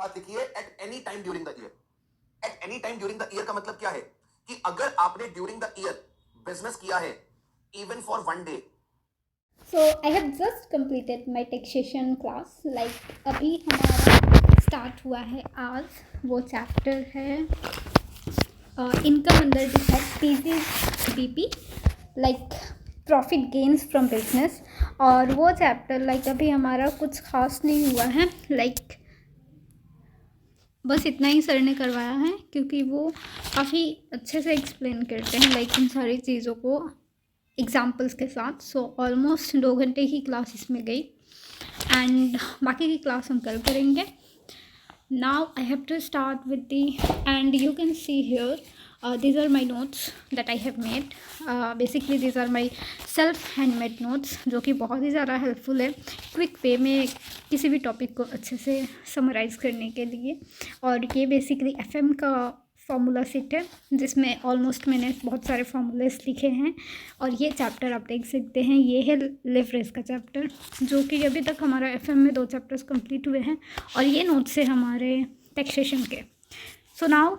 बात लिखिए at any time during the year. At any time during the year का मतलब क्या है कि अगर आपने ड्यूरिंग द ईयर बिजनेस किया है even for one day. So I have just completed my taxation class. Like अभी हमारा स्टार्ट हुआ है आज, वो चैप्टर है income under PCBP, like profit gains from business. और वो चैप्टर लाइक अभी हमारा कुछ खास नहीं हुआ है, लाइक बस इतना ही सर ने करवाया है क्योंकि वो काफ़ी अच्छे से एक्सप्लेन करते हैं लाइक इन सारी चीज़ों को एग्जाम्पल्स के साथ। सो ऑलमोस्ट 2 घंटे की क्लास इसमें गई एंड बाकी की क्लास हम कल करेंगे। Now I have to start with and you can see here these are my notes that I have made. Basically these are my self handmade notes जो कि बहुत ही ज़्यादा हेल्पफुल है क्विक वे में किसी भी टॉपिक को अच्छे से समराइज़ करने के लिए। और ये बेसिकली FM का फार्मूला सेट है जिसमें ऑलमोस्ट मैंने बहुत सारे फार्मूलेस लिखे हैं। और ये चैप्टर आप देख सकते हैं, ये है लेवरेज का चैप्टर जो कि अभी तक हमारा FM में 2 चैप्टर्स कंप्लीट हुए हैं और ये नोट्स है हमारे टैक्सेशन के। सो नाउ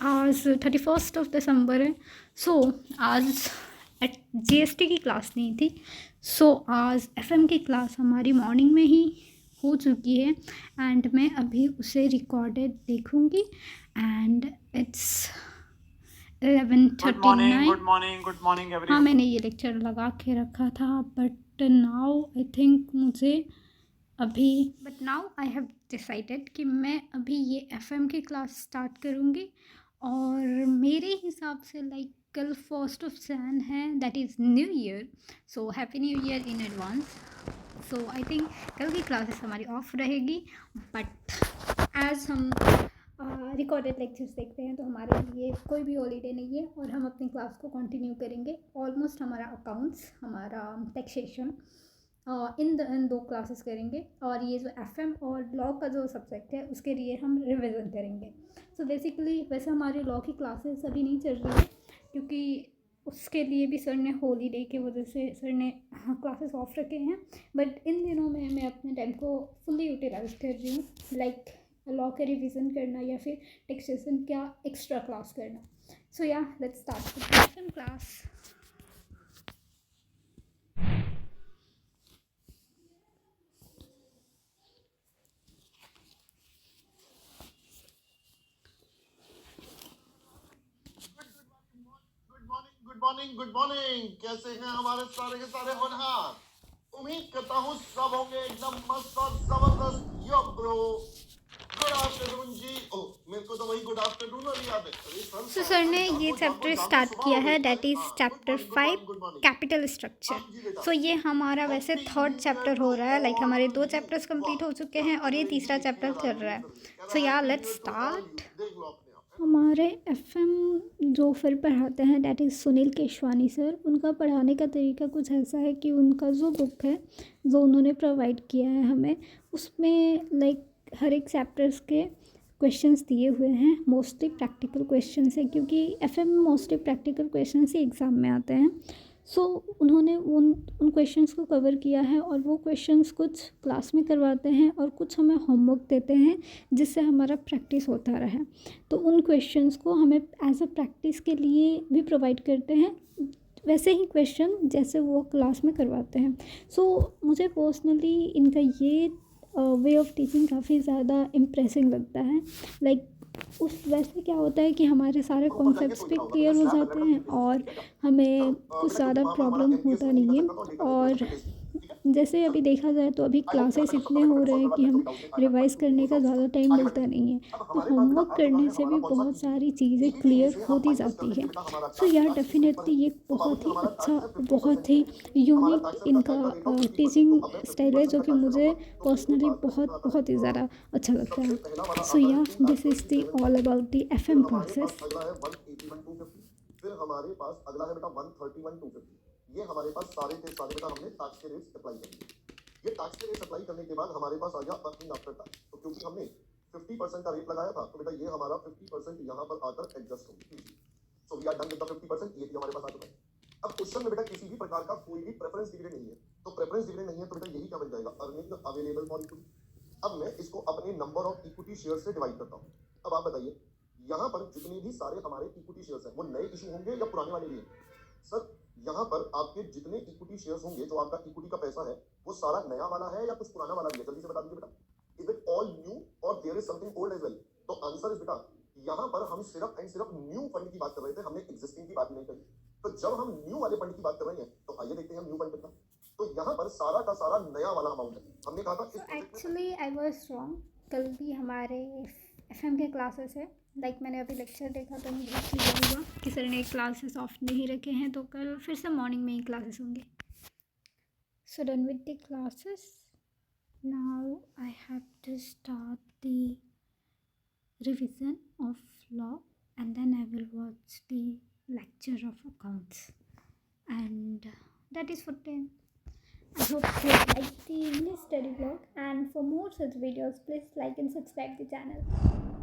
आज 31 दिसंबर है। सो आज GST की क्लास नहीं थी। सो आज FM की क्लास हमारी मॉर्निंग में ही हो चुकी है एंड मैं अभी उसे रिकॉर्डेड देखूंगी and it's 11:39। Good morning everyone. हाँ, मैंने ये लेक्चर लगा के रखा था बट नाउ आई थिंक मुझे but now I have decided कि मैं अभी ये FM की क्लास स्टार्ट करूँगी। और मेरे हिसाब से लाइक कल 1 Jan है, that is new year. So happy new year in advance. So I think कल की क्लासेस हमारी ऑफ रहेगी बट एज हम रिकॉर्डेड लेक्चर्स देखते हैं तो हमारे लिए कोई भी हॉलीडे नहीं है और हम अपनी क्लास को कंटिन्यू करेंगे। ऑलमोस्ट हमारा अकाउंट्स, हमारा टैक्सेशन इन 2 क्लासेस करेंगे और ये जो FM और लॉ का जो सब्जेक्ट है उसके लिए हम रिवीजन करेंगे। सो बेसिकली वैसे हमारी लॉ की क्लासेस अभी नहीं चल रही है क्योंकि उसके लिए भी सर ने हॉलीडे की वजह से सर ने क्लासेस ऑफ रखे हैं। बट इन दिनों में मैं अपने टाइम को फुल्ली यूटिलाइज कर रही हूँ, लाइक लॉ का रिवीजन करना या फिर टैक्सेशन का एक्स्ट्रा क्लास करना। सो या let's start with taxation class. Good morning. कैसे हैं हमारे सारे के सारे होनहार? उम्मीद करता हूँ सब होंगे एकदम मस्त और जबरदस्त। यो ब्रो, गुड आफ्टरनून जी। ओह, मेरे को तो वही गुड आफ्टरनून और याद है। सो सर ने ये चैप्टर स्टार्ट किया है, that is chapter 5 capital structure. So ये हमारा वैसे 3rd चैप्टर हो रहा है, लाइक हमारे 2 चैप्टर्स कंप्लीट हो चुके हैं और ये तीसरा चैप्टर चल रहा है। सो या लेट्स स्टार्ट। हमारे FM जो फिर पढ़ाते हैं that is Sunil Keshwani sir. उनका पढ़ाने का तरीका कुछ ऐसा है कि उनका जो बुक है जो उन्होंने प्रोवाइड किया है हमें, उसमें लाइक हर एक चैप्टर्स के क्वेश्चंस दिए हुए हैं। मोस्टली प्रैक्टिकल क्वेश्चंस है क्योंकि FM में मोस्टली प्रैक्टिकल क्वेश्चंस ही एग्ज़ाम में आते हैं। सो उन्होंने उन क्वेश्चंस को कवर किया है और वो क्वेश्चंस कुछ क्लास में करवाते हैं और कुछ हमें होमवर्क देते हैं जिससे हमारा प्रैक्टिस होता रहे। तो उन क्वेश्चंस को हमें एज अ प्रैक्टिस के लिए भी प्रोवाइड करते हैं, वैसे ही क्वेश्चन जैसे वो क्लास में करवाते हैं। सो मुझे पर्सनली इनका ये वे ऑफ टीचिंग काफ़ी ज़्यादा इम्प्रेसिंग लगता है। लाइक उस वैसे क्या होता है कि हमारे सारे कॉन्सेप्ट्स भी क्लियर हो जाते हैं और हमें कुछ ज़्यादा प्रॉब्लम होता नहीं है। और जैसे अभी देखा जाए तो अभी क्लासेस इतने हो रहे हैं कि हमें रिवाइज़ करने का ज़्यादा टाइम मिलता नहीं है, तो होमवर्क करने से भी बहुत सारी चीज़ें क्लियर होती जाती है। सो यार डेफिनेटली ये बहुत ही अच्छा, बहुत ही यूनिक इनका टीचिंग स्टाइल है जो कि मुझे पर्सनली बहुत बहुत ही ज़्यादा अच्छा लगता है। सो या this is the all about the FM classes. फिर हमारे पास अगला है बेटा 131 250। ये हमारे पास सारे के सारे बेटा हमने टैक्स के रेट्स अप्लाई कर दिए। ये टैक्स के रेट्स अप्लाई करने के बाद हमारे पास आ गया अर्निंग आफ्टर टैक्स। तो क्योंकि हमने 50% का रेट लगाया था तो बेटा ये हमारा 50% यहाँ पर आकर एडजस्ट होगी। So we are done with the 50%। ये भी हमारे पास आ चुका है। अब क्वेश्चन में बेटा किसी भी प्रकार का कोई भी प्रेफरेंस डिविडेंड नहीं है, तो प्रेफरेंस डिविडेंड नहीं है तो बेटा यही क्या बन जाएगा, अर्निंग अवेलेबल फॉर इक्विटी। अब मैं इसको अपने नंबर ऑफ इक्विटी शेयर से डिवाइड करता हूँ। अब आप बताइए, यहाँ पर जितने भी सारे हमारे इक्विटी शेयर्स हैं वो नए इशू होंगे या पुराने वाले लिए? सर, यहाँ पर आपके जितने इक्विटी शेयर्स होंगे, जो आपका इक्विटी का पैसा है, वो सारा नया वाला है या कुछ पुराना वाला भी है? जल्दी से बता दीजिए बेटा। इज इट ऑल न्यू और there is something old as well? तो आंसर इज बेटा, यहाँ पर हम सिर्फ एंड सिर्फ न्यू फंड की बात कर रहे थे, हमने एग्जिस्टिंग की बात नहीं करी। तो जब हम न्यू वाले फंड की बात कर रहे हैं तो आइए देखते हैं न्यू फंड कितना। तो यहाँ पर सारा का सारा नया वाला अमाउंट है। हमने कहा था इस प्रोजेक्ट में एक्चुअली आई वॉज रॉन्ग। कल भी हमारे FM के क्लासेस है, मैंने अभी लेक्चर देखा तो मुझे क्लियर हुआ कि सर ने क्लासेस ऑफ नहीं रखे हैं, तो कल फिर से मॉर्निंग में ही क्लासेस होंगे। So done with the classes, now I have to start the revision of law and then I will watch the lecture of accounts, and that is for today. I hope you like the English study blog, and for more such videos please like and subscribe the channel.